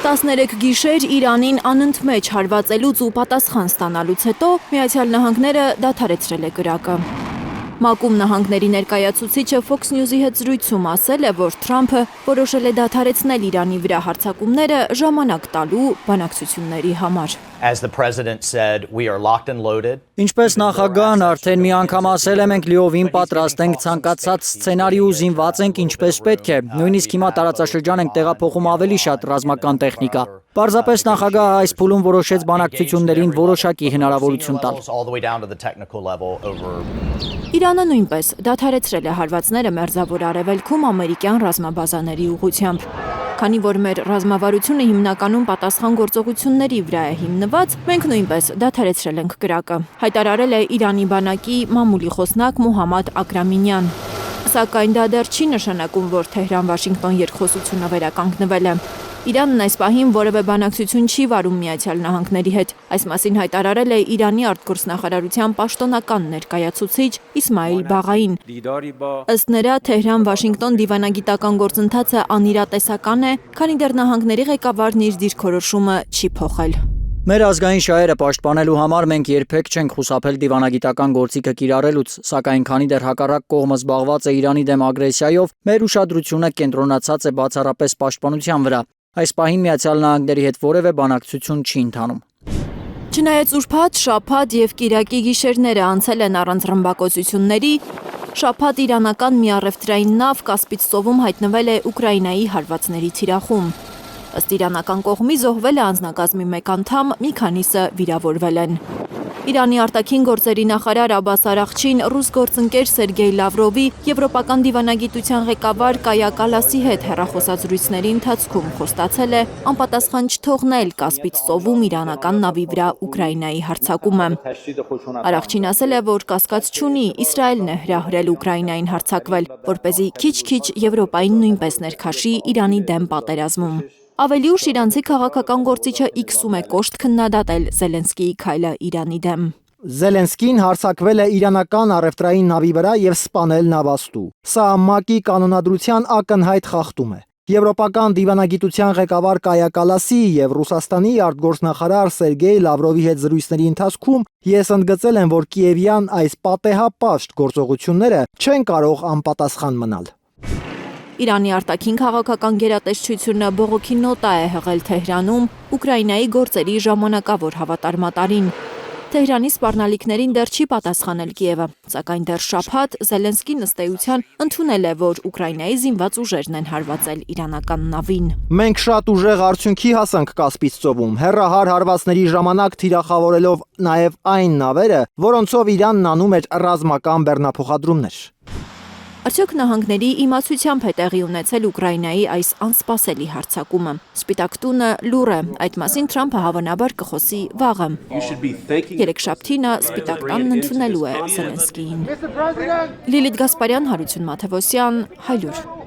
13 գիշեր Իրանին անընդմեջ հարվածելուց ու պատասխան ստանալուց հետո Միացյալ Նահանգները դադարեցրել է կրակը։ ՄԱԿ-ում նահանգների ներկայացուցիչը Fox News-ի հետ զրույցում ասել է, որ Թրամփը որոշել է դադարեցնել Իրանի վրա հարձակումները ժամանակ տալու բանակցությունների համար։ Ինչպես նախագահն արդեն մի անգամ ասել է, մենք լիովին պատրաստ ենք ցանկացած սցենարի ու զինված ենք ինչպես պետք է։ Նույնիսկ հիմա տարածաշրջան ենք տեղափոխում ավելի շատ ռազմական տեխնիկա։ Պարզապես նախագահը այս փուլում որոշեց բանակցություններին որոշակի հնարավորություն տալ։ Իրանը նույնպես դադարեցրել է հարվածները Մերձավոր Արևելքում ամերիկյան ռազմաբազաների ուղղությամբ։ Քանի որ մեր ռազմավարությունը հիմնականում պատասխան գործողությունների վրա է հիմնված, մենք նույնպես դադարեցրել ենք կրակը, հայտարարել է Իրանի բանակի մամուլի խոսնակ Մոհամմադ Ակրամինյան։ Սակայն դա դեռ չի նշանակում, որ Թեհրան-Վաշինգտոն երկխոսությունը վերականգնվել է։ Իրանն այս պահին որևէ բանակցություն չի վարում Միացյալ Նահանգների հետ։ Այս մասին հայտարարել է Իրանի արտգործնախարարության պաշտոնական ներկայացուցիչ Իսմայիլ Բաղային։ Ըստ նրա, Թեհրան-Վաշինգտոն դիվանագիտական գործընթացը անիրատեսական է, քանի դեռ նահանգների ղեկավարն իր դիրքորոշումը չի փոխել։ Մեր ազգային շահերը պաշտպանելու համար մենք երբեք չենք խուսափել դիվանագիտական գործիքը կիրառելուց, սակայն քանի դեռ հակառակ կողմը զբաղված է Իրանի դեմ ագրեսիայով, մեր ուշադրությունը կենտրոնացած է բացառապես պաշտպանության վրա։ Այս պահին Միացյալ Նահանգների հետ որևէ բանակցություն չի ընթանում։ Չնայած ուրբաթ, շաբաթ եւ կիրակի գիշերները անցել են առանց ռմբակոծությունների, շաբաթ իրանական մի առևտրային նավ Կասպից ծովում հայտնվել է Ուկրաինայի հարվածների թիրախում։ Ըստ իրանական կողմի զոհվել է անձնակազմի մեկ անդամ, մի քանիսը վիրավորվել են։ Իրանի արտաքին գործերի նախարար Աբբաս Արաղչին ռուս գործընկեր Սերգեյ Լավրովի, եվրոպական դիվանագիտության ղեկավար Կայա Կալասի հետ հեռախոսազրույցների ընթացքում խոստացել է անպատասխան չթողնել Կասպից ծովում իրանական նավի վրա Ուկրաինայի հարձակումը։ Արաղչին ասել է, որ կասկած չունի, Իսրայելն է հրահրել Ուկրաինային հարձակվել, որպեսզի քիչ-քիչ Եվրոպային նույնպես ներքաշի Իրանի դեմ պատերազմում։ Ավելի ուշ իրանցի քաղաքական գործիչը X-ում է կոշտ քննադատել Զելենսկիի քայլը Իրանի դեմ։ Զելենսկին հարձակվել է իրանական առևտրային նավի վրա եւ սպանել նավաստու։ Սա ՄԱԿ-ի կանոնադրության ակնհայտ խախտում է։ Եվրոպական դիվանագիտության ղեկավար Կայա Կալասի եւ Ռուսաստանի արտգործնախարար Սերգեյ Լավրովի հետ զրույցների ընթացքում ես ընդգծել եմ, որ կիևյան այս պատեհապաշտ գործողությունները չեն կարող անպատասխան մնալ։ Իրանի արտաքին քաղաքական գերատեսչությունը բողոքի նոտա է հղել Թեհրանում Ուկրաինայի գործերի ժամանակավոր հավատարմատարին։ Թեհրանի սպառնալիքներին դեռ չի պատասխանել Կիևը, սակայն դեռ շաբաթ Զելենսկին ըստ էության ընդունել է, որ Ուկրաինայի զինված ուժերն են հարվածել իրանական նավին։ Մենք շատ ուժեղ արդյունքի հասանք Կասպից ծովում, հեռահար հարվածների ժամանակ թիրախավորելով նաև այն նավերը, որոնցով Իրանն անում էր ռազմական բեռնափոխադրումներ։ Արդյոք նահանգների իմացությամբ է տեղի ունեցել Ուկրաինայի այս անսպասելի հարձակումը։ Սպիտակ տունը լուռ է, այդ մասին Թրամփը հավանաբար կխոսի վաղը։ Երեքշաբթի նա Սպիտակ տանն ընդունելու է Զելենսկիին։ Լիլիթ Գասպարյան, Հարություն Մաթևոսյան, Հայլուր։